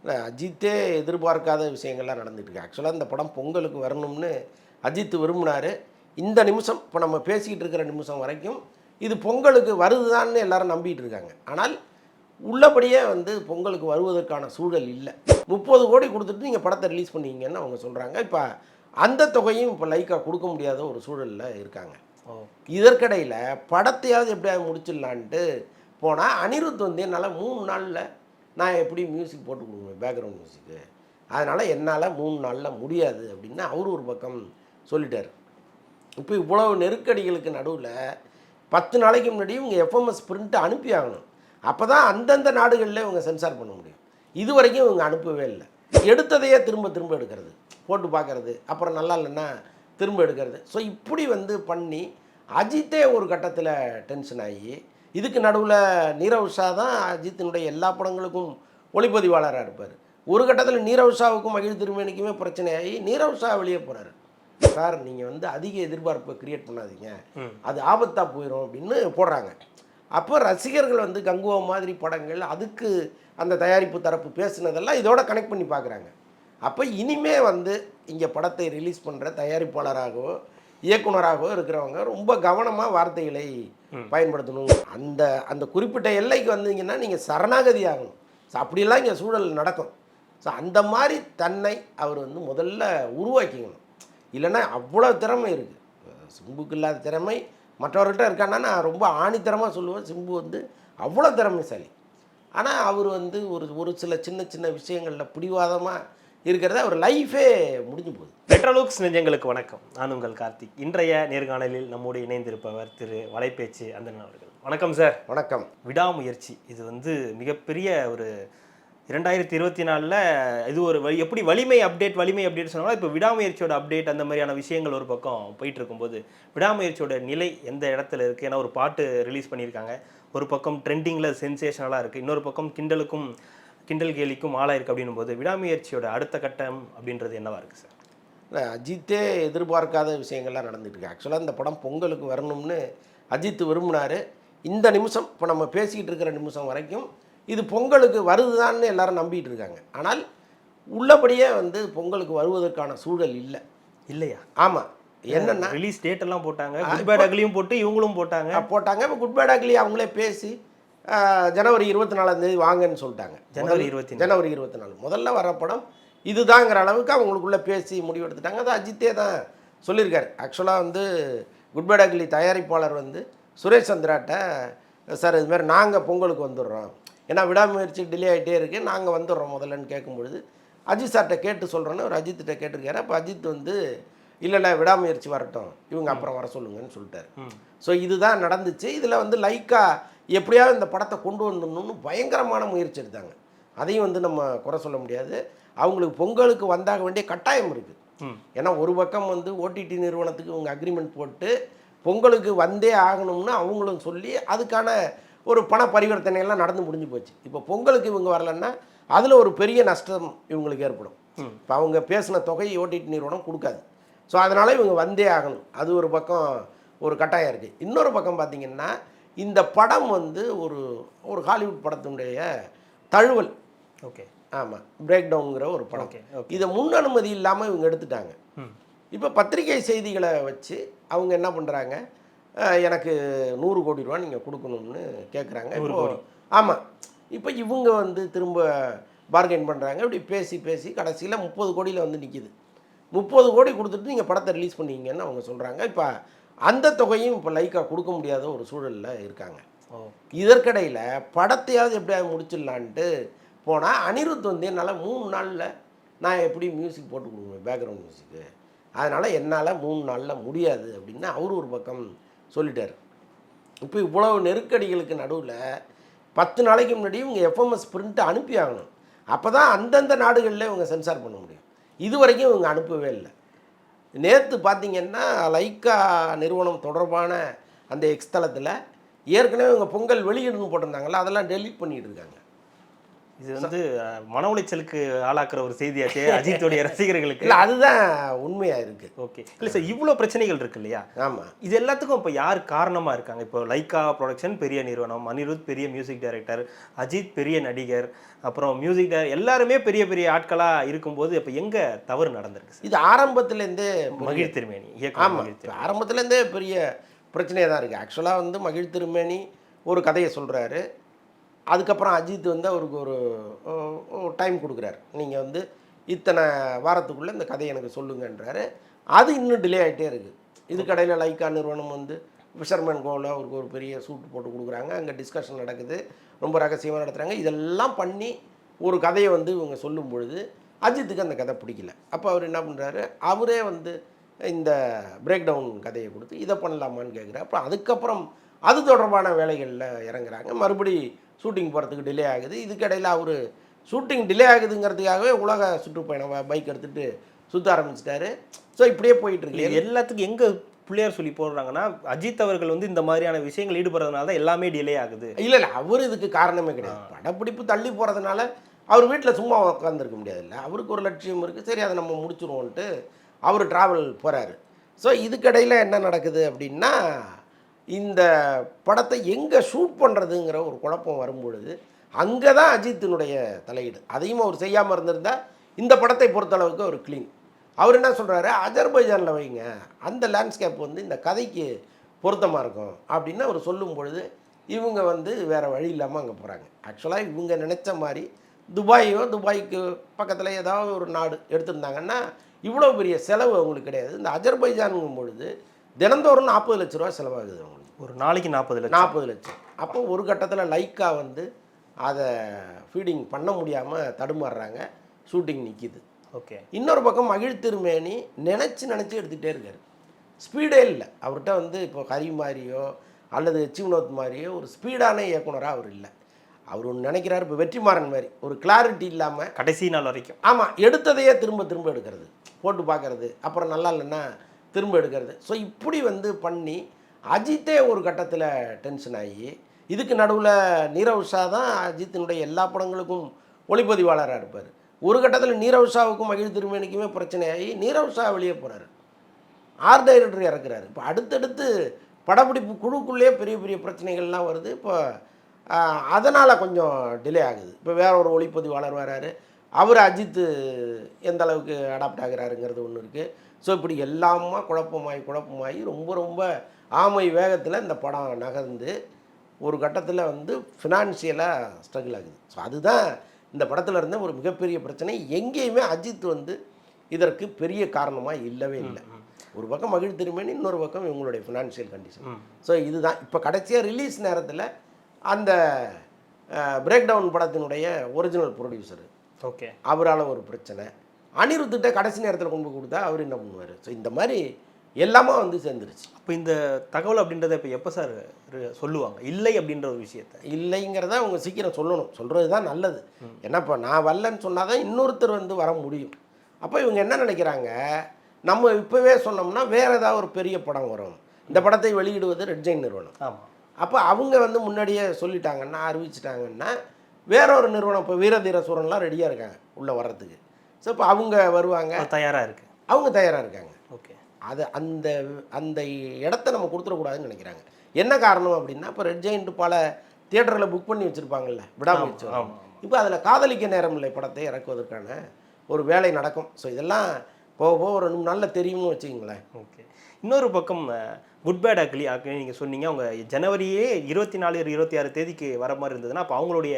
இல்ல, அஜித்தே எதிர்பார்க்காத விஷயங்கள்லாம் நடந்துட்டு இருக்கு. ஆக்சுவலாக இந்த படம் பொங்கலுக்கு வரணும்னு அஜித் விரும்பினாரு. இந்த நிமிஷம் இப்போ நம்ம பேசிக்கிட்டு இருக்கிற நிமிஷம் வரைக்கும் இது பொங்கலுக்கு வருதுதான்னு எல்லாரும் நம்பிட்டு இருக்காங்க. ஆனால் உள்ளபடியே வந்து பொங்கலுக்கு வருவதற்கான சூழல் இல்லை. 30 கோடி கொடுத்துட்டு நீங்கள் படத்தை ரிலீஸ் பண்ணீங்கன்னு அவங்க சொல்கிறாங்க. இப்போ அந்த தொகையும் இப்போ லைக்கா கொடுக்க முடியாத ஒரு சூழலில் இருக்காங்க. ஓ. இதற்கிடையில் படத்தையாவது எப்படியாவது முடிச்சிடலான்ட்டு போனால் அனிருத் வந்து என்னால் 3 நாளில் நான் எப்படி மியூசிக் போட்டு கொடுக்குவேன், பேக்ரவுண்ட் மியூசிக்கு. அதனால் என்னால் 3 நாளில் முடியாது அப்படின்னு அவர் ஒரு பக்கம் சொல்லிட்டார். இப்போ இவ்வளவு நெருக்கடிகளுக்கு நடுவில் 10 நாளைக்கு முன்னாடி இவங்க எஃப்எம்எஸ் பிரிண்ட்டு அனுப்பி ஆகணும். அப்போ தான் அந்தந்த நாடுகளில் இவங்க சென்சார் பண்ண முடியும். இது வரைக்கும் இவங்க அனுப்பவே இல்லை. எடுத்ததையே திரும்ப திரும்ப எடுக்கிறது, போட்டு பார்க்கறது, அப்புறம் நல்லா இல்லைன்னா திரும்ப எடுக்கிறது. ஸோ இப்படி வந்து பண்ணி அஜித்தே ஒரு கட்டத்தில் டென்ஷன் ஆகி, இதுக்கு நடுவில் நீரவ் ஷா தான் அஜித்தினுடைய எல்லா படங்களுக்கும் ஒளிப்பதிவாளராக இருப்பார். ஒரு கட்டத்தில் நீரவ் ஷாவுக்கும் மகிழ் திருமேனிக்குமே பிரச்சனையாகி நீரவ் ஷா வெளியே போகிறார். சார் நீங்கள் வந்து அதிக எதிர்பார்ப்பை கிரியேட் பண்ணாதீங்க, அது ஆபத்தாக போயிடும் அப்படின்னு போடுறாங்க. அப்போ ரசிகர்கள் வந்து கங்குவா மாதிரி படங்கள் அதுக்கு அந்த தயாரிப்பு தரப்பு பேசுனதெல்லாம் இதோட கனெக்ட் பண்ணி பார்க்குறாங்க. அப்போ இனிமே வந்து இங்கே படத்தை ரிலீஸ் பண்ணுற தயாரிப்பாளராகவோ இயக்குனராகவோ இருக்கிறவங்க ரொம்ப கவனமாக வார்த்தைகளை பயன்படுத்தணும். அந்த அந்த குறிப்பிட்ட எல்லைக்கு வந்தீங்கன்னா நீங்கள் சரணாகதி ஆகணும். ஸோ அப்படியெல்லாம் இங்கே சூழல் நடக்கும். ஸோ அந்த மாதிரி தன்னை அவர் வந்து முதல்ல உருவாக்கிக்கணும். இல்லைன்னா அவ்வளோ திறமை இருக்குது. சிம்புக்கு இல்லாத திறமை மற்றவர்கிட்ட இருக்கான்னா நான் ரொம்ப ஆணித்தரமாக சொல்லுவேன். சிம்பு வந்து அவ்வளோ திறமைசாலி. ஆனால் அவர் வந்து ஒரு சில சின்ன சின்ன விஷயங்களில் பிடிவாதமாக இருக்கிறத அவர் லைஃபே முடிஞ்சு போகுது. ரெட்ரோலுக்ஸ் நெஞ்சங்களுக்கு வணக்கம். நான் உங்கள் கார்த்திக். இன்றைய நேர்காணலில் நம்மோடு இணைந்திருப்பவர் திரு வலைப்பேச்சு அந்தன் அவர்கள். வணக்கம் சார். வணக்கம். விடாமுயற்சி இது வந்து மிகப்பெரிய ஒரு 2024 இது ஒரு எப்படி வலிமை அப்டேட் சொன்னாலும் இப்போ விடாமுயற்சியோட அப்டேட் அந்த மாதிரியான விஷயங்கள் ஒரு பக்கம் போயிட்டு இருக்கும்போது விடாமுயற்சியோட நிலை எந்த இடத்துல இருக்குது? ஏன்னா ஒரு பாட்டு ரிலீஸ் பண்ணியிருக்காங்க, ஒரு பக்கம் ட்ரெண்டிங்கில் சென்சேஷனலாக இருக்குது, இன்னொரு பக்கம் கிண்டல் கேலிக்கும் ஆளாயிருக்கு. அப்படின்னும் போது விடாமுயற்சியோட அடுத்த கட்டம் அப்படின்றது என்னவா இருக்குது சார்? இல்லை, அஜித்தே எதிர்பார்க்காத விஷயங்கள்லாம் நடந்துட்டு இருக்கு. ஆக்சுவலாக இந்த படம் பொங்கலுக்கு வரணும்னு அஜித் விரும்பினார். இந்த நிமிஷம் இப்போ நம்ம பேசிக்கிட்டு இருக்கிற நிமிஷம் வரைக்கும் இது பொங்கலுக்கு வருதுதான்னு எல்லாரும் நம்பிட்டு இருக்காங்க. ஆனால் உள்ளபடியே வந்து பொங்கலுக்கு வருவதற்கான சூழல் இல்லை. இல்லையா? ஆமாம். என்னென்னா ரிலீஸ் டேட் எல்லாம் போட்டாங்க, குட் பேட் அக்லியும் போட்டு இவங்களும் போட்டாங்க. இப்போ குட் பேட் அக்லி அவங்களே பேசி ஜனவரி 24 வாங்கன்னு சொல்லிட்டாங்க. ஜனவரி 24 முதல்ல வர படம் இதுதாங்கிற அளவுக்கு அவங்களுக்குள்ளே பேசி முடிவெடுத்துட்டாங்க. அது அஜித்தே தான் சொல்லியிருக்காரு. ஆக்சுவலாக வந்து குட் பேட் அக்லி தயாரிப்பாளர் வந்து சுரேஷ் சந்திராட்ட, சார் இதுமாதிரி நாங்கள் பொங்கலுக்கு வந்துடுறோம், ஏன்னா விடாமுயற்சி டிலே ஆகிட்டே இருக்குது, நாங்கள் வந்துடுறோம் முதல்லன்னு கேட்கும்பொழுது அஜித் சார்கிட்ட கேட்டு சொல்கிறோன்னு ஒரு அஜித்திட்ட கேட்டிருக்காரு. அப்போ அஜித் வந்து இல்லை விடாமுயற்சி வரட்டும், இவங்க அப்புறம் வர சொல்லுங்கன்னு சொல்லிட்டாரு. ஸோ இதுதான் நடந்துச்சு. இதில் வந்து லைக்கா எப்படியாவது இந்த படத்தை கொண்டு வந்துடணும்னு பயங்கரமான முயற்சி எடுத்தாங்க. அதையும் வந்து நம்ம குறை சொல்ல முடியாது. அவங்களுக்கு பொங்கலுக்கு வந்தாக வேண்டிய கட்டாயம் இருக்குது. ஏன்னா ஒரு பக்கம் வந்து ஓடிடி நிறுவனத்துக்கு இவங்க அக்ரிமெண்ட் போட்டு பொங்கலுக்கு வந்தே ஆகணும்னு அவங்களும் சொல்லி அதுக்கான ஒரு பண பரிவர்த்தனையெல்லாம் நடந்து முடிஞ்சு போச்சு. இப்போ பொங்கலுக்கு இவங்க வரலன்னா அதில் ஒரு பெரிய நஷ்டம் இவங்களுக்கு ஏற்படும். இப்போ அவங்க பேசின தொகை ஓடிடி நிறுவனம் கொடுக்காது. ஸோ அதனால் இவங்க வந்தே ஆகணும். அது ஒரு பக்கம் ஒரு கட்டாயம் இருக்குது. இன்னொரு பக்கம் பார்த்திங்கன்னா இந்த படம் வந்து ஒரு ஹாலிவுட் படத்தினுடைய தழுவல். ஓகே. ஆமாம், பிரேக் டவுனுங்கிற ஒரு படம். இதை முன் அனுமதி இல்லாமல் இவங்க எடுத்துட்டாங்க. இப்போ பத்திரிகை செய்திகளை வச்சு அவங்க என்ன பண்ணுறாங்க, எனக்கு 100 கோடி ரூபா நீங்கள் கொடுக்கணும்னு கேட்குறாங்க. இப்போ ஆமாம், இப்போ இவங்க வந்து திரும்ப பார்கெயின் பண்ணுறாங்க. இப்படி பேசி கடைசியில் 30 கோடியில் வந்து நிற்கிது. 30 கோடி கொடுத்துட்டு நீங்கள் படத்தை ரிலீஸ் பண்ணீங்கன்னு அவங்க சொல்கிறாங்க. இப்போ அந்த தொகையும் இப்போ லைக்கா கொடுக்க முடியாத ஒரு சூழலில் இருக்காங்க. இதற்கிடையில் படத்தையாவது எப்படியாவது முடிச்சிடலான்ட்டு போனால் அனிருத் வந்து என்னால் 3 நாளில் நான் எப்படி மியூசிக் போட்டு கொடுக்குவேன், பேக்ரவுண்ட் மியூசிக்கு. அதனால் என்னால் 3 நாளில் முடியாது அப்படின்னு அவர் ஒரு பக்கம் சொல்லிட்டார். இப்போ இவ்வளவு நெருக்கடிகளுக்கு நடுவில் 10 நாளைக்கு முன்னாடி இவங்க எஃப்எம்எஸ் பிரிண்ட்டு அனுப்பி ஆகணும். அப்போ தான் அந்தந்த நாடுகளில் இவங்க சென்சார் பண்ண முடியும். இது வரைக்கும் இவங்க அனுப்பவே இல்லை. நேற்று பார்த்திங்கன்னா லைக்கா நிறுவனம் தொடர்பான அந்த எக்ஸ் தளத்தில் ஏற்கனவே இவங்க பொங்கல் வெளியிடணும்னு போட்டிருந்தாங்களா, அதெல்லாம் டெலீட் பண்ணிகிட்டு இருக்காங்க. இது வந்து மன உளைச்சலுக்கு ஆளாக்குற ஒரு செய்தியாச்சே அஜித்துடைய ரசிகர்களுக்கு. இல்லை, அதுதான் உண்மையாக இருக்குது. ஓகே, இல்லை சார், இவ்வளோ பிரச்சனைகள் இருக்கு இல்லையா? ஆமாம். இது எல்லாத்துக்கும் இப்போ யார் காரணமாக இருக்காங்க? இப்போ லைக்கா ப்ரொடக்ஷன் பெரிய நிறுவனம், அனிருத் பெரிய மியூசிக் டைரக்டர், அஜித் பெரிய நடிகர், அப்புறம் மியூசிக் எல்லாருமே பெரிய பெரிய ஆட்களாக இருக்கும்போது இப்போ எங்கே தவறு நடந்திருக்கு? இது ஆரம்பத்துலேருந்தே மகிழ் திருமேனி ஆமாம், ஆரம்பத்துலேருந்தே பெரிய பிரச்சனையாக தான் இருக்குது. ஆக்சுவலாக வந்து மகிழ் திருமேனி ஒரு கதையை சொல்கிறாரு. அதுக்கப்புறம் அஜித் வந்து அவருக்கு ஒரு டைம் கொடுக்குறாரு. நீங்கள் வந்து இத்தனை வாரத்துக்குள்ளே இந்த கதையை எனக்கு சொல்லுங்கன்றாரு. அது இன்னும் டிலே ஆகிட்டே இருக்குது. இதுக்கடையில் லைக்கா நிறுவனம் வந்து ஃபிஷர்மேன் கோவில் அவருக்கு ஒரு பெரிய சூட் போட்டு கொடுக்குறாங்க. அங்கே டிஸ்கஷன் நடக்குது, ரொம்ப ரகசியமாக நடத்துகிறாங்க. இதெல்லாம் பண்ணி ஒரு கதையை வந்து இவங்க சொல்லும் பொழுது அஜித்துக்கு அந்த கதை பிடிக்கல. அப்போ அவர் என்ன பண்ணுறாரு, அவரே வந்து இந்த பிரேக் டவுன் கதையை கொடுத்து இதை பண்ணலாமான்னு கேட்குறாரு. அப்புறம் அதுக்கப்புறம் அது தொடர்பான வேலைகளில் இறங்குறாங்க. மறுபடி ஷூட்டிங் போகிறதுக்கு டிலே ஆகுது. இதுக்கிடையில் அவர் ஷூட்டிங் டிலே ஆகுதுங்கிறதுக்காகவே உலக சுற்றுப்பயணம் பைக் எடுத்துகிட்டு சுற்ற ஆரம்பிச்சிட்டாரு. ஸோ இப்படியே போயிட்டுருக்கு. எல்லாத்துக்கும் எங்கே பிள்ளையார் சொல்லி போடுறாங்கன்னா, அஜித் அவர்கள் வந்து இந்த மாதிரியான விஷயங்கள் ஈடுபடுறதுனால தான் எல்லாமே டிலே ஆகுது. இல்லை இல்லை, அவர் இதுக்கு காரணமே கிடையாது. படப்பிடிப்பு தள்ளி போகிறதுனால அவர் வீட்டில் சும்மா உட்காந்துருக்க முடியாதுல்ல. அவருக்கு ஒரு லட்சியம் இருக்குது. சரி, அதை நம்ம முடிச்சிருவோன்ட்டு அவர் ட்ராவல் போகிறாரு. ஸோ இதுக்கிடையில் என்ன நடக்குது அப்படின்னா, இந்த படத்தை எங்கே ஷூட் பண்ணுறதுங்கிற ஒரு குழப்பம் வரும்பொழுது அங்கே தான் அஜித்தினுடைய தலையீடு. அதையும் அவர் செய்யாமல் இருந்திருந்தால் இந்த படத்தை பொறுத்தளவுக்கு அவர் க்ளீன். அவர் என்ன சொல்கிறாரு, அஜர்பைஜானில் வைங்க, அந்த லேண்ட்ஸ்கேப் வந்து இந்த கதைக்கு பொருத்தமாக இருக்கும் அப்படின்னு அவர் சொல்லும் பொழுது இவங்க வந்து வேறு வழி இல்லாமல் அங்கே போகிறாங்க. ஆக்சுவலாக இவங்க நினச்ச மாதிரி துபாய்க்கு பக்கத்தில் ஏதாவது ஒரு நாடு எடுத்திருந்தாங்கன்னா இவ்வளோ பெரிய செலவு அவங்களுக்கு கிடையாது. இந்த அஜர்பைஜானுங்கும் பொழுது தினந்தோறும் 40 லட்ச ரூபா செலவாகுது அவங்களுக்கு. ஒரு நாளைக்கு 40 லட்சம். அப்போ ஒரு கட்டத்தில் லைக்கா வந்து அதை ஃபீடிங் பண்ண முடியாமல் தடுமாறுறாங்க. ஷூட்டிங் நிற்கிது. ஓகே. இன்னொரு பக்கம் மகிழ் திருமேனி நினச்சி எடுத்துகிட்டே இருக்கார். ஸ்பீடே இல்லை அவர்கிட்ட. வந்து இப்போ ஹரி மாதிரியோ அல்லது சிவ்னோத் மாதிரியோ ஒரு ஸ்பீடான இயக்குனராக அவர் இல்லை. அவர் ஒன்று நினைக்கிறார், இப்போ வெற்றிமாறன் மாதிரி ஒரு கிளாரிட்டி இல்லாமல் கடைசி நாள் வரைக்கும். ஆமாம், எடுத்ததையே திரும்ப எடுக்கிறது, போட்டு பார்க்கறது, அப்புறம் நல்லா இல்லைன்னா திரும்ப எடுக்கிறது. ஸோ இப்படி வந்து பண்ணி அஜித்தே ஒரு கட்டத்தில் டென்ஷன் ஆகி, இதுக்கு நடுவில் நீரவ் ஷா தான் அஜித்தினுடைய எல்லா படங்களுக்கும் ஒளிப்பதிவாளராக இருப்பார். ஒரு கட்டத்தில் நீரவ் ஷாவுக்கும் மகிழ் திருமேனிக்குமே பிரச்சனையாகி நீரவ் ஷா வெளியே போகிறார், ஆர்ட் டைரக்டர் இறக்குறாரு. இப்போ அடுத்தடுத்து படப்பிடிப்பு குழுக்குள்ளேயே பெரிய பெரிய பிரச்சனைகள்லாம் வருது. இப்போ அதனால் கொஞ்சம் டிலே ஆகுது. இப்போ வேற ஒரு ஒளிப்பதிவாளர் வராரு, அவர் அஜித்து எந்த அளவுக்கு அடாப்ட் ஆகிறாருங்கிறது ஒன்று இருக்குது. ஸோ இப்படி எல்லாமா குழப்பமாகி ரொம்ப ஆமை வேகத்தில் இந்த படம் நகர்ந்து ஒரு கட்டத்தில் வந்து ஃபினான்ஷியலாக ஸ்ட்ரகிள் ஆகுது. ஸோ அதுதான் இந்த படத்தில் இருந்த ஒரு மிகப்பெரிய பிரச்சனை. எங்கேயுமே அஜித் வந்து இதற்கு பெரிய காரணமாக இல்லவே இல்லை. ஒரு பக்கம் மகிழ் திருமேனி, இன்னொரு பக்கம் இவங்களுடைய ஃபினான்ஷியல் கண்டிஷன். ஸோ இதுதான் இப்போ கடைசியாக ரிலீஸ் நேரத்தில் அந்த பிரேக் டவுன் படத்தினுடைய ஒரிஜினல் ப்ரொடியூசரு, ஓகே, அவரால் ஒரு பிரச்சனை. அனிருத்திட்ட கடைசி நேரத்தில் கொண்டு போய் கொடுத்தா அவர் என்ன பண்ணுவார்? ஸோ இந்த மாதிரி எல்லாமே வந்து சேர்ந்துருச்சு. அப்போ இந்த தகவல் அப்படின்றத இப்போ எப்போ சார் சொல்லுவாங்க? இல்லை அப்படின்ற ஒரு விஷயத்தை இல்லைங்கிறத அவங்க சீக்கிரம் சொல்லணும். சொல்கிறது தான் நல்லது. ஏன்னா இப்போ நான் வரலன்னு சொன்னால் தான் இன்னொருத்தர் வந்து வர முடியும். அப்போ இவங்க என்ன நினைக்கிறாங்க, நம்ம இப்போவே சொன்னோம்னா வேறு ஏதாவது ஒரு பெரிய படம் வரும். இந்த படத்தை வெளியிடுவது ரெட் ஜெயின் நிறுவனம். ஆமாம். அப்போ அவங்க வந்து முன்னாடியே சொல்லிட்டாங்கன்னா, அறிவிச்சிட்டாங்கன்னா வேற ஒரு நிறுவனம் இப்போ வீரதீர சூரன்லாம் ரெடியாக இருக்காங்க உள்ளே வர்றதுக்கு. ஸோ இப்போ அவங்க வருவாங்க, தயாராக இருக்குது, அவங்க தயாராக இருக்காங்க. ஓகே. அது அந்த அந்த இடத்த நம்ம கொடுத்துடக்கூடாதுன்னு நினைக்கிறாங்க. என்ன காரணம் அப்படின்னா, இப்போ ரெட் ஜெயின்ட் பல தியேட்டரில் புக் பண்ணி வச்சுருப்பாங்கல்ல, விடாமுயற்சி. இப்போ அதில் காதலிக்க நேரம் இல்லை படத்தை இறக்குவதற்கான ஒரு வேலை நடக்கும். ஸோ இதெல்லாம் போக ஒரு நல்ல தெரியும்னு வச்சுக்கிங்களேன். ஓகே. இன்னொரு பக்கம் குட் பேட் அக்லி நீங்கள் சொன்னீங்க, அவங்க ஜனவரியே 24, 26 தேதிக்கு வர மாதிரி இருந்ததுன்னா அப்போ அவங்களுடைய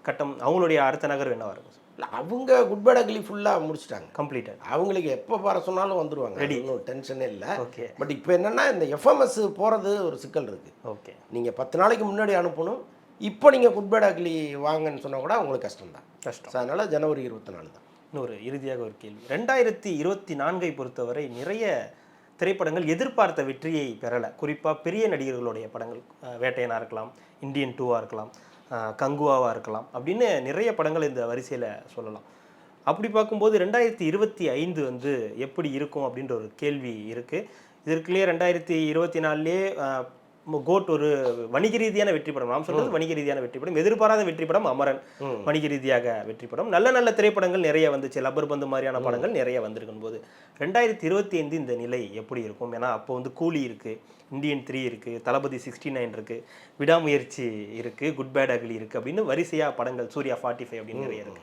கட்டம், அவங்களுடைய அடுத்த நகர் என்ன வரும்? இல்லை, அவங்க குட் பேட் அக்லி ஃபுல்லாக முடிச்சிட்டாங்க, கம்ப்ளீட்டாக. அவங்களுக்கு எப்போ வர சொன்னாலும் வந்துடுவாங்க, ரெடி, ஒன்றும் டென்ஷனே இல்லை. ஓகே. பட் இப்போ என்னென்னா இந்த எஃப்எம்எஸ் போகிறது ஒரு சிக்கல் இருக்குது. ஓகே. நீங்கள் 10 நாளைக்கு முன்னாடி அனுப்பணும். இப்போ நீங்கள் குட் பேட் அக்லி வாங்கன்னு சொன்னால் கூட அவங்களுக்கு கஷ்டம். ஸோ அதனால் ஜனவரி 24 தான். இன்னொரு இறுதியாக ஒரு கேள்வி, 2024 பொறுத்தவரை நிறைய திரைப்படங்கள் எதிர்பார்த்த வெற்றியை பெறலை. குறிப்பாக பெரிய நடிகர்களுடைய படங்கள், வேட்டையனாக இருக்கலாம், இந்தியன் 2வாக இருக்கலாம், கங்குவாவாக இருக்கலாம், அப்படின்னு நிறைய படங்கள் இந்த வரிசையில் சொல்லலாம். அப்படி பார்க்கும்போது 2025 வந்து எப்படி இருக்கும் அப்படின்ற ஒரு கேள்வி இருக்குது. இதற்குள்ளேயே 2024லே கோட் ஒரு வணிக ரீதியான வெற்றி படம். நாம் சொல்றது வணிக ரீதியான வெற்றி படம். எதிர்பாராத வெற்றி படம் அமரன் வணிக ரீதியாக வெற்றி படம். நல்ல நல்ல திரைப்படங்கள் நிறைய வந்துச்சு. லப்பர் பந்து மாதிரியான படங்கள் நிறைய வந்திருக்கும் போது 2025 இந்த நிலை எப்படி இருக்கும்? ஏன்னா அப்போ வந்து கூலி இருக்கு, இந்தியன் 3 இருக்கு, தளபதி 69 இருக்கு, விடாமுயற்சி இருக்கு, குட் பேட் அக்லி இருக்கு அப்படின்னு வரிசையா படங்கள், சூர்யா 45 அப்படின்னு நிறைய இருக்கு.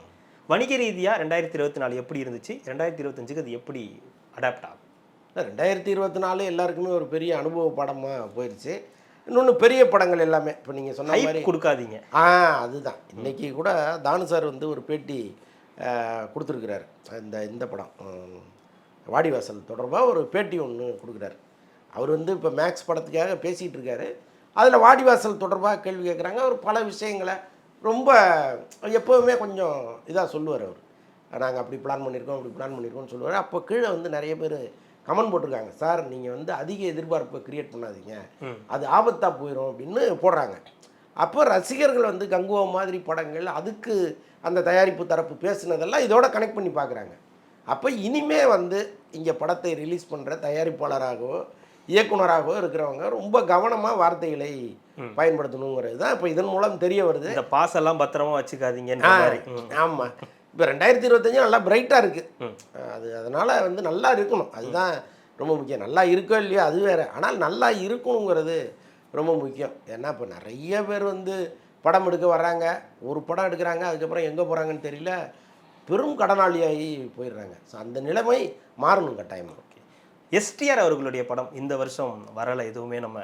வணிக ரீதியா 2024 எப்படி இருந்துச்சு? 2025க்கு அது எப்படி அடாப்ட் ஆகும்? 2024 எல்லாருக்குமே ஒரு பெரிய அனுபவ படமாக போயிடுச்சு. இன்னொன்று பெரிய படங்கள் எல்லாமே இப்போ நீங்கள் சொன்ன மாதிரி கொடுக்காதீங்க. அதுதான் இன்னைக்கு கூட தானு சார் வந்து ஒரு பேட்டி கொடுத்துருக்கிறாரு. இந்த படம் வாடிவாசல் தொடர்பாக ஒரு பேட்டி ஒன்று கொடுக்குறாரு. அவர் வந்து இப்போ மேக்ஸ் படத்துக்காக பேசிகிட்டு இருக்காரு. அதில் வாடிவாசல் தொடர்பாக கேள்வி கேட்குறாங்க. அவர் பல விஷயங்களை ரொம்ப எப்போவுமே கொஞ்சம் இதாக சொல்லுவார். அவர் நாங்கள் அப்படி பிளான் பண்ணியிருக்கோம்னு சொல்லுவார். அப்போ கீழே வந்து நிறைய பேர் கமெண்ட் போட்டிருக்காங்க, சார் நீங்கள் வந்து அதிக எதிர்பார்ப்பை கிரியேட் பண்ணாதீங்க, அது ஆபத்தாக போயிடும் அப்படின்னு போடுறாங்க. அப்போ ரசிகர்கள் வந்து கங்குவா மாதிரி படங்கள் அதுக்கு அந்த தயாரிப்பு தரப்பு பேசுனதெல்லாம் இதோட கனெக்ட் பண்ணி பார்க்குறாங்க. அப்போ இனிமே வந்து இங்கே படத்தை ரிலீஸ் பண்ணுற தயாரிப்பாளராகவோ இயக்குனராகவோ இருக்கிறவங்க ரொம்ப கவனமாக வார்த்தைகளை பயன்படுத்தணுங்கிறது தான் இப்போ இதன் மூலம் தெரிய வருது. இந்த பாசெல்லாம் பத்திரமா வச்சுக்காதீங்க. ஆமாம், இப்போ 2025 நல்லா பிரைட்டாக இருக்குது. அதனால் வந்து நல்லா இருக்கணும், அதுதான் ரொம்ப முக்கியம். நல்லா இருக்கோ இல்லையோ அது வேறு, ஆனால் நல்லா இருக்கணுங்கிறது ரொம்ப முக்கியம். ஏன்னா இப்போ நிறைய பேர் வந்து படம் எடுக்க வர்றாங்க, ஒரு படம் எடுக்கிறாங்க, அதுக்கப்புறம் எங்கே போகிறாங்கன்னு தெரியல, பெரும் கடனாளியாகி போயிடுறாங்க. ஸோ அந்த நிலைமை மாறணும் கட்டாயமாக. எஸ்டிஆர் அவர்களுடைய படம் இந்த வருஷம் வரலை, எதுவுமே நம்ம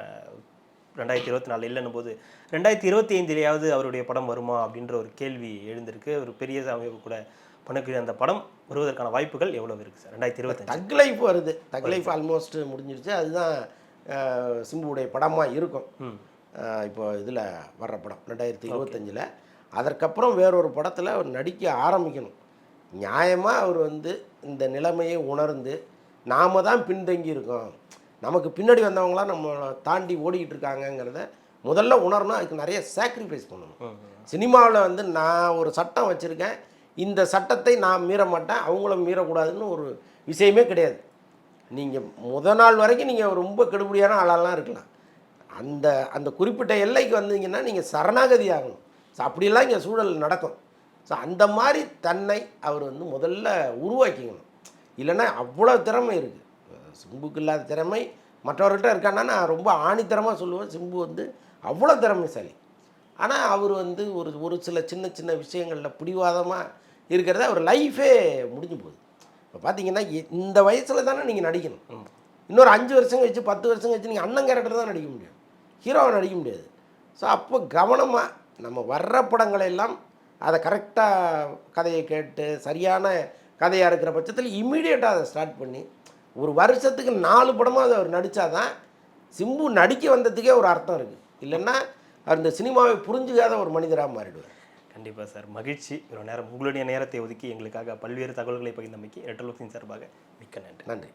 2024 இல்லைன்னும் போது 2025 அவருடைய படம் வருமா அப்படின்ற ஒரு கேள்வி எழுந்திருக்கு. ஒரு பெரிய அமைப்பு கூட பண்ணக்கூடிய அந்த படம் வருவதற்கான வாய்ப்புகள் எவ்வளவு இருக்குது சார்? 2025 தக் லைஃப் வருது. தக் லைஃப் ஆல்மோஸ்ட் முடிஞ்சிருச்சு. அதுதான் சிம்புவுடைய படமாக இருக்கும் இப்போ இதில் வர்ற படம் 2025. அதற்கப்புறம் வேறொரு படத்தில் அவர் நடிக்க ஆரம்பிக்கணும். நியாயமாக அவர் வந்து இந்த நிலைமையை உணர்ந்து நாம் தான் பின்தங்கி இருக்கோம், நமக்கு பின்னாடி வந்தவங்களாம் நம்ம தாண்டி ஓடிக்கிட்டு இருக்காங்கங்கிறத முதல்ல உணரணும். அதுக்கு நிறைய சாக்ரிஃபைஸ் பண்ணணும். சினிமாவில் வந்து நான் ஒரு சட்டம் வச்சுருக்கேன், இந்த சட்டத்தை நான் மீற மாட்டேன், அவங்களும் மீறக்கூடாதுன்னு ஒரு விஷயமே கிடையாது. நீங்கள் நாள் வரைக்கும் நீங்கள் ரொம்ப கெடுபடியான ஆளாலாம் இருக்கலாம். அந்த அந்த குறிப்பிட்ட எல்லைக்கு வந்தீங்கன்னா நீங்கள் சரணாகதி ஆகணும். ஸோ அப்படியெல்லாம் இங்கே சூழல் நடக்கும். ஸோ அந்த மாதிரி தன்னை அவர் வந்து முதல்ல உருவாக்கிக்கணும். இல்லைன்னா அவ்வளோ திறமை இருக்குது சிம்புக்கு இல்லாத திறமை மற்றவர்கிட்ட இருக்கான்னா நான் ரொம்ப ஆணித்தரமாக சொல்லுவேன். சிம்பு வந்து அவ்வளோ திறமைசாலி. ஆனால் அவர் வந்து ஒரு சில சின்ன சின்ன விஷயங்களில் பிடிவாதமாக இருக்கிறத அவர் லைஃபே முடிஞ்சு போகுது. இப்போ பார்த்தீங்கன்னா இந்த வயசில் தானே நீங்கள் நடிக்கணும். இன்னொரு 5 வருஷம் கழிச்சு 10 வருஷம் கழிச்சு நீங்கள் அண்ணன் கேரக்டர் தான் நடிக்க முடியும், ஹீரோவை நடிக்க முடியாது. ஸோ அப்போ கவனமாக நம்ம வர்ற படங்களெல்லாம் அதை கரெக்டாக கதையை கேட்டு சரியான கதையாக இருக்கிற பட்சத்தில் இம்மீடியட்டாக அதை ஸ்டார்ட் பண்ணி ஒரு வருஷத்துக்கு 4 படமாக அவர் நடித்தாதான் சிம்பு நடிக்க வந்ததுக்கே ஒரு அர்த்தம் இருக்குது. இல்லைன்னா அவர் இந்த சினிமாவை புரிஞ்சுக்காத ஒரு மனிதராக மாறிடுவார். கண்டிப்பாக சார், மகிழ்ச்சி. ஒரு நேரம் உங்களுடைய நேரத்தை ஒதுக்கி எங்களுக்காக பல்வேறு தகவல்களை பகிர்ந்தமைக்கு ரெட்டல் சார்பாக மிக்க நன்றி. நன்றி.